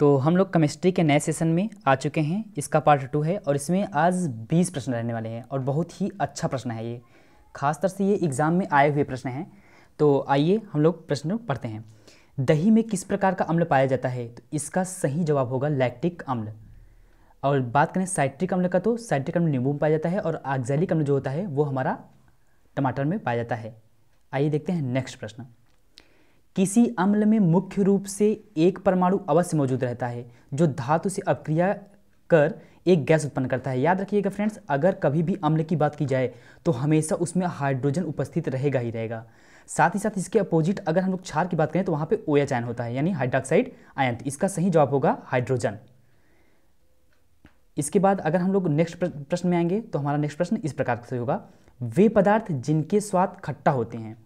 तो हम लोग केमिस्ट्री के नए सेशन में आ चुके हैं। इसका पार्ट 2 है और इसमें आज 20 प्रश्न रहने वाले हैं और बहुत ही अच्छा प्रश्न है ये। खासतौर से ये एग्ज़ाम में आए हुए प्रश्न हैं। तो आइए हम लोग प्रश्न पढ़ते हैं। दही में किस प्रकार का अम्ल पाया जाता है? तो इसका सही जवाब होगा लैक्टिक अम्ल। और बात करें साइट्रिक अम्ल का, तो साइट्रिक अम्ल नींबू में पाया जाता है और ऑक्सैलिक अम्ल जो होता है वो हमारा टमाटर में पाया जाता है। आइए देखते हैं नेक्स्ट प्रश्न। किसी अम्ल में मुख्य रूप से एक परमाणु अवश्य मौजूद रहता है जो धातु से अपक्रिया कर एक गैस उत्पन्न करता है। याद रखिएगा फ्रेंड्स, अगर कभी भी अम्ल की बात की जाए तो हमेशा उसमें हाइड्रोजन उपस्थित रहेगा ही रहेगा। साथ ही साथ इसके अपोजिट अगर हम लोग क्षार की बात करें तो वहाँ पे OH आयन होता है, यानी हाइड्रोक्साइड आयन। तो इसका सही जवाब होगा हाइड्रोजन। इसके बाद अगर हम लोग नेक्स्ट प्रश्न में आएंगे तो हमारा नेक्स्ट प्रश्न इस प्रकार से होगा। वे पदार्थ जिनके स्वाद खट्टा होते हैं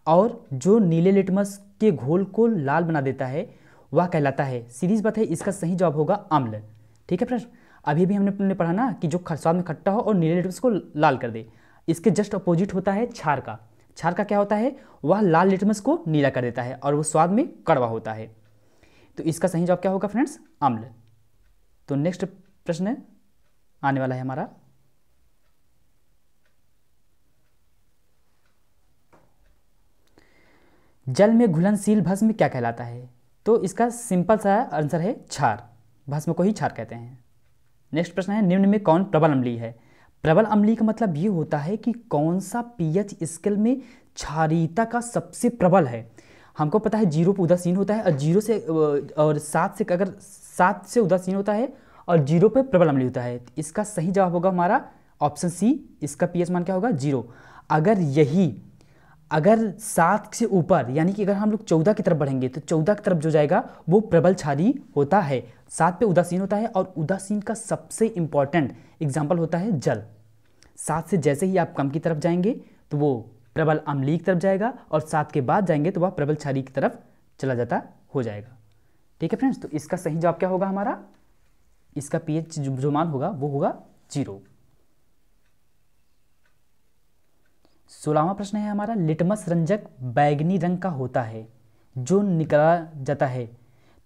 और जो नीले लिटमस के घोल को लाल बना देता है वह कहलाता है। सीरीज बात है, इसका सही जवाब होगा अम्ल। ठीक है फ्रेंड्स, अभी भी हमने पढ़ा ना कि जो स्वाद में खट्टा हो और नीले लिटमस को लाल कर दे। इसके जस्ट अपोजिट होता है क्षार का। क्षार का क्या होता है? वह लाल लिटमस को नीला कर देता है और वो स्वाद में कड़वा होता है। तो इसका सही जवाब क्या होगा फ्रेंड्स? अम्ल। तो नेक्स्ट प्रश्न आने वाला है हमारा। जल में घुलनशील भस्म क्या कहलाता है? तो इसका सिंपल सा आंसर है क्षार। भस्म को ही क्षार कहते हैं। नेक्स्ट प्रश्न है, निम्न में कौन प्रबल अम्लीय है? प्रबल अम्लीय का मतलब ये होता है कि कौन सा pH स्केल में क्षारीयता का सबसे प्रबल है। हमको पता है 0 पे उदासीन होता है और 0 से और 7 से, अगर 7 से उदासीन होता है और 0 पे प्रबल अम्लीय होता है। इसका सही जवाब होगा हमारा ऑप्शन सी। इसका pH मान क्या होगा? 0। अगर 7 से ऊपर, यानी कि अगर हम लोग 14 की तरफ बढ़ेंगे तो 14 की तरफ जो जाएगा वो प्रबल क्षारीय होता है। 7 पे उदासीन होता है और उदासीन का सबसे इंपॉर्टेंट एग्जाम्पल होता है जल। 7 से जैसे ही आप कम की तरफ जाएंगे तो वो प्रबल अम्लीय की तरफ जाएगा और 7 के बाद जाएंगे तो वह प्रबल क्षारीय की तरफ चला जाता हो जाएगा। ठीक है फ्रेंड्स, तो इसका सही जवाब क्या होगा हमारा? इसका pH जो मान होगा वो होगा 0। 16वां प्रश्न है हमारा, लिटमस रंजक बैगनी रंग का होता है जो निकाला जाता है।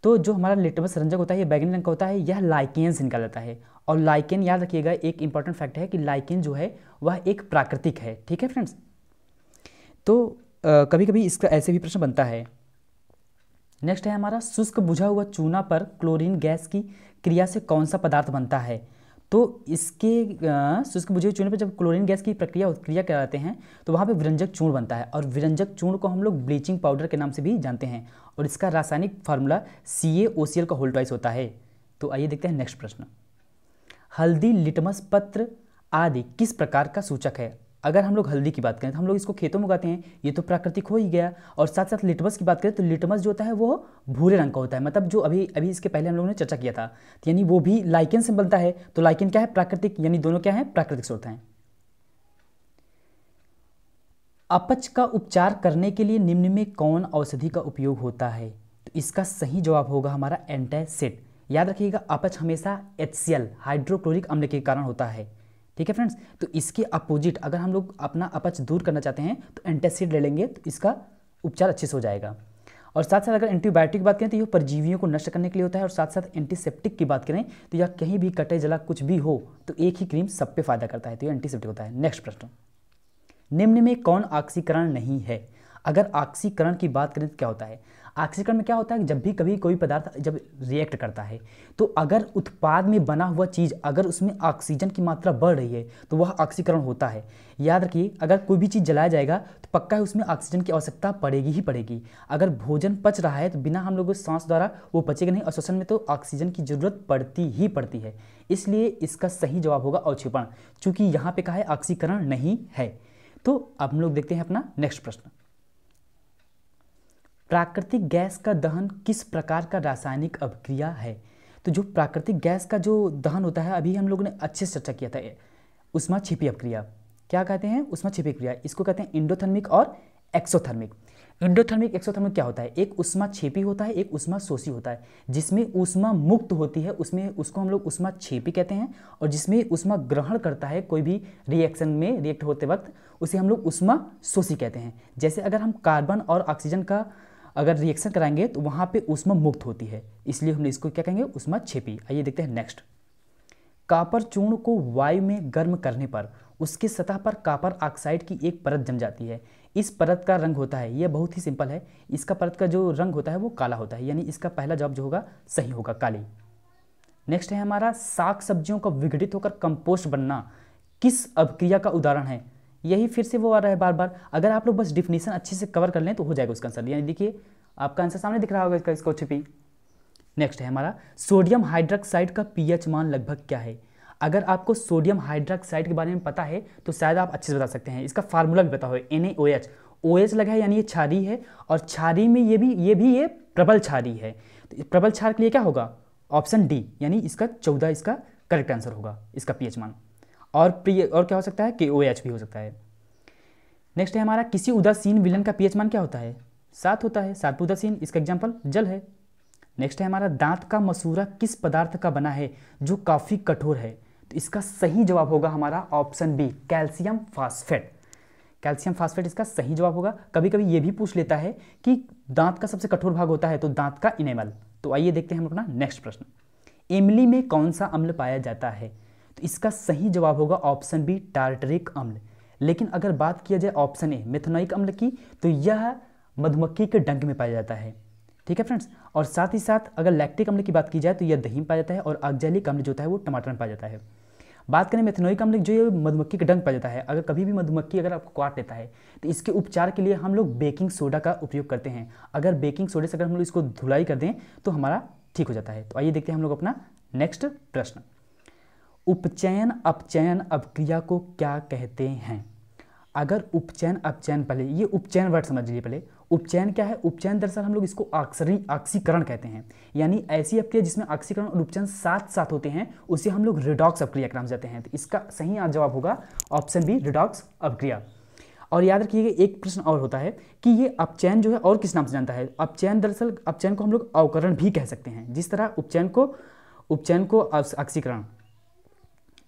तो जो हमारा लिटमस रंजक होता है ये बैगनी रंग का होता है, यह लाइकेन से निकाला जाता है। और लाइकेन, याद रखिएगा, एक इंपॉर्टेंट फैक्ट है कि लाइकेन जो है वह एक प्राकृतिक है। ठीक है फ्रेंड्स, तो कभी कभी इसका ऐसे भी प्रश्न बनता है। नेक्स्ट है हमारा, शुष्क बुझा हुआ चूना पर क्लोरीन गैस की क्रिया से कौन सा पदार्थ बनता है? तो इसके शुष्क बुझे हुए चूने पर जब क्लोरीन गैस की क्रिया कराते हैं तो वहाँ पे विरंजक चूर्ण बनता है और विरंजक चूर्ण को हम लोग ब्लीचिंग पाउडर के नाम से भी जानते हैं और इसका रासायनिक फार्मूला CaOCl का होल ट्वाइस होता है। तो आइए देखते हैं नेक्स्ट प्रश्न। हल्दी, लिटमस पत्र आदि किस प्रकार का सूचक है? अगर हम लोग हल्दी की बात करें तो हम लोग इसको खेतों में उगाते हैं, ये तो प्राकृतिक हो ही गया। और साथ साथ लिटमस की बात करें तो लिटमस जो होता है वो भूरे रंग का होता है, मतलब जो अभी इसके पहले हम लोगों ने चर्चा किया था, तो यानी वो भी लाइकेन से बनता है। तो लाइकेन क्या है? प्राकृतिक, यानी दोनों क्या है? प्राकृतिक स्रोत हैं। अपच का उपचार करने के लिए निम्न में कौन औषधि का उपयोग होता है? तो इसका सही जवाब होगा हमारा एंटासिड। याद रखिएगा, अपच हमेशा HCl हाइड्रोक्लोरिक अम्ल के कारण होता है। ठीक है फ्रेंड्स, तो इसके अपोजिट अगर हम लोग अपना अपच दूर करना चाहते हैं तो एंटासिड ले लेंगे तो इसका उपचार अच्छे से हो जाएगा। और साथ साथ अगर एंटीबायोटिक की बात करें तो ये परजीवियों को नष्ट करने के लिए होता है। और साथ साथ एंटीसेप्टिक की बात करें तो यह कहीं भी कटे जला कुछ भी हो तो एक ही क्रीम सब पे फायदा करता है, तो ये एंटीसेप्टिक होता है। नेक्स्ट प्रश्न, निम्न में कौन ऑक्सीकरण नहीं है? अगर ऑक्सीकरण की बात करें तो क्या होता है? ऑक्सीकरण में क्या होता है कि जब भी कभी कोई पदार्थ जब रिएक्ट करता है तो अगर उत्पाद में बना हुआ चीज़ अगर उसमें ऑक्सीजन की मात्रा बढ़ रही है तो वह ऑक्सीकरण होता है। याद रखिए, अगर कोई भी चीज़ जलाया जाएगा तो पक्का है उसमें ऑक्सीजन की आवश्यकता पड़ेगी ही पड़ेगी। अगर भोजन पच रहा है तो बिना हम लोगों सांस द्वारा वो पचेगा नहीं और श्वसन में तो ऑक्सीजन की जरूरत पड़ती ही पड़ती है। इसलिए इसका सही जवाब होगा अवक्षेपण, चूँकि यहाँ पे कहा है ऑक्सीकरण नहीं है। तो अब हम लोग देखते हैं अपना नेक्स्ट प्रश्न। प्राकृतिक गैस का दहन किस प्रकार का रासायनिक अभिक्रिया है? तो जो प्राकृतिक गैस का जो दहन होता है अभी हम लोगों ने अच्छे से चर्चा किया था, ऊष्माक्षेपी अभिक्रिया। क्या कहते हैं? ऊष्माक्षेपी अभिक्रिया। इसको कहते हैं इंडोथर्मिक और एक्सोथर्मिक। इंडोथर्मिक एक्सोथर्मिक क्या होता है? एक ऊष्माक्षेपी होता है, एक ऊष्माशोषी होता है। जिसमें ऊष्मा मुक्त होती है उसमें उसको हम लोग ऊष्माक्षेपी कहते हैं, और जिसमें ऊष्मा ग्रहण करता है कोई भी रिएक्शन में रिएक्ट होते वक्त उसे हम लोग ऊष्माशोषी कहते हैं। जैसे अगर हम कार्बन और ऑक्सीजन का अगर रिएक्शन कराएंगे तो वहाँ पे ऊष्मा मुक्त होती है, इसलिए हम इसको क्या कहेंगे, ऊष्माक्षेपी। आइए देखते हैं नेक्स्ट। कॉपर चूर्ण को वायु में गर्म करने पर उसकी सतह पर कॉपर ऑक्साइड की एक परत जम जाती है। इस परत का रंग होता है, यह बहुत ही सिंपल है, इसका परत का जो रंग होता है वो काला होता है, यानी इसका पहला जवाब जो होगा सही होगा, काली। नेक्स्ट है हमारा, साग सब्जियों का विघटित होकर कंपोस्ट बनना किस अभिक्रिया का उदाहरण है। यही फिर से वो आ रहा है बार बार, अगर आप लोग बस डिफिनीशन अच्छे से कवर कर लें तो हो जाएगा उसका आंसर। यानी देखिए आपका आंसर सामने दिख रहा होगा इसका, इसको छिपी। नेक्स्ट है हमारा, सोडियम हाइड्रोक्साइड का पीएच मान लगभग क्या है। अगर आपको सोडियम हाइड्रोक्साइड के बारे में पता है तो शायद आप अच्छे से बता सकते हैं, इसका फार्मूला भी पता हो, NaOH, OH लगा है यानी ये क्षारीय है, और क्षारीय में ये प्रबल क्षारीय है, तो प्रबल क्षार के लिए क्या होगा, ऑप्शन डी, यानी इसका 14 इसका करेक्ट आंसर होगा, इसका पीएच मान। और क्या हो सकता है, KOH भी हो सकता है। नेक्स्ट है हमारा, किसी उदासीन विलयन का पीएच मान क्या होता है, 7 होता है, 7 उदासीन, इसका एग्जाम्पल जल है। नेक्स्ट है हमारा, दांत का मसूरा किस पदार्थ का बना है जो काफ़ी कठोर है। तो इसका सही जवाब होगा हमारा option B, calcium phosphate. Calcium phosphate इसका सही जवाब होगा। कभी कभी ये भी पूछ लेता है कि दांत का सबसे कठोर भाग होता है, तो दांत का इनेमल। तो आइए देखते हैं हम अपना नेक्स्ट प्रश्न। इमली में कौन सा अम्ल पाया जाता है। तो इसका सही जवाब होगा ऑप्शन बी, टार्टरिक अम्ल। लेकिन अगर बात किया जाए ऑप्शन ए, मेथनोइक अम्ल की, तो यह मधुमक्खी के डंक में पाया जाता है। ठीक है फ्रेंड्स, और साथ ही साथ अगर लैक्टिक अम्ल की बात की जाए तो यह दही में पाया जाता है, और ऑक्जेलिक अम्ल जो होता है वो टमाटर में पाया जाता है। बात करें मेथनोइक अम्ल जो ये मधुमक्खी के डंक पाया जाता है, अगर कभी भी मधुमक्खी अगर आपको काट लेता है तो इसके उपचार के लिए हम लोग बेकिंग सोडा का उपयोग करते हैं। अगर बेकिंग सोडे से अगर हम लोग इसको धुलाई कर दें तो हमारा ठीक हो जाता है। तो आइए देखते हैं हम लोग अपना नेक्स्ट प्रश्न। उपचयन अपचयन अभिक्रिया को क्या कहते हैं। अगर उपचयन अपचयन, पहले ये उपचयन वर्ड समझ लीजिए। पहले उपचयन क्या है, उपचयन दरअसल हम लोग इसको ऑक्सीकरण कहते हैं, यानी ऐसी अभिक्रिया जिसमें ऑक्सीकरण और उपचयन साथ साथ होते हैं उसे हम लोग रिडॉक्स अभिक्रिया नाम जाते हैं। तो इसका सही जवाब होगा ऑप्शन बी, रिडॉक्स अभिक्रिया। और याद रखिएगा एक प्रश्न और होता है कि ये अपचयन जो है और किस नाम से जानता है। अपचयन दरअसल अपचयन को हम लोग अवकरण भी कह सकते हैं, जिस तरह उपचयन को ऑक्सीकरण।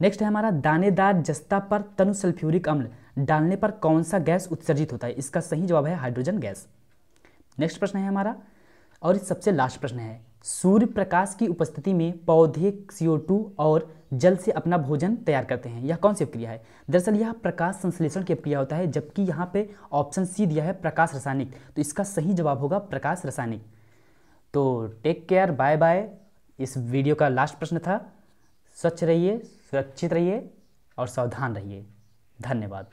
नेक्स्ट है हमारा, दानेदार जस्ता पर तनु सल्फ्यूरिक अम्ल डालने पर कौन सा गैस उत्सर्जित होता है। इसका सही जवाब है हाइड्रोजन गैस। नेक्स्ट प्रश्न है हमारा, और सबसे लास्ट प्रश्न है, सूर्य प्रकाश की उपस्थिति में पौधे CO2 और जल से अपना भोजन तैयार करते हैं, यह कौन सी प्रक्रिया है। दरअसल यह प्रकाश संश्लेषण की प्रक्रिया होता है, जबकि यहाँ पे ऑप्शन सी दिया है प्रकाश रासायनिक, तो इसका सही जवाब होगा प्रकाश रासायनिक। तो टेक केयर, बाय बाय। इस वीडियो का लास्ट प्रश्न था। स्वच्छ रहिए, सुरक्षित रहिए और सावधान रहिए। धन्यवाद।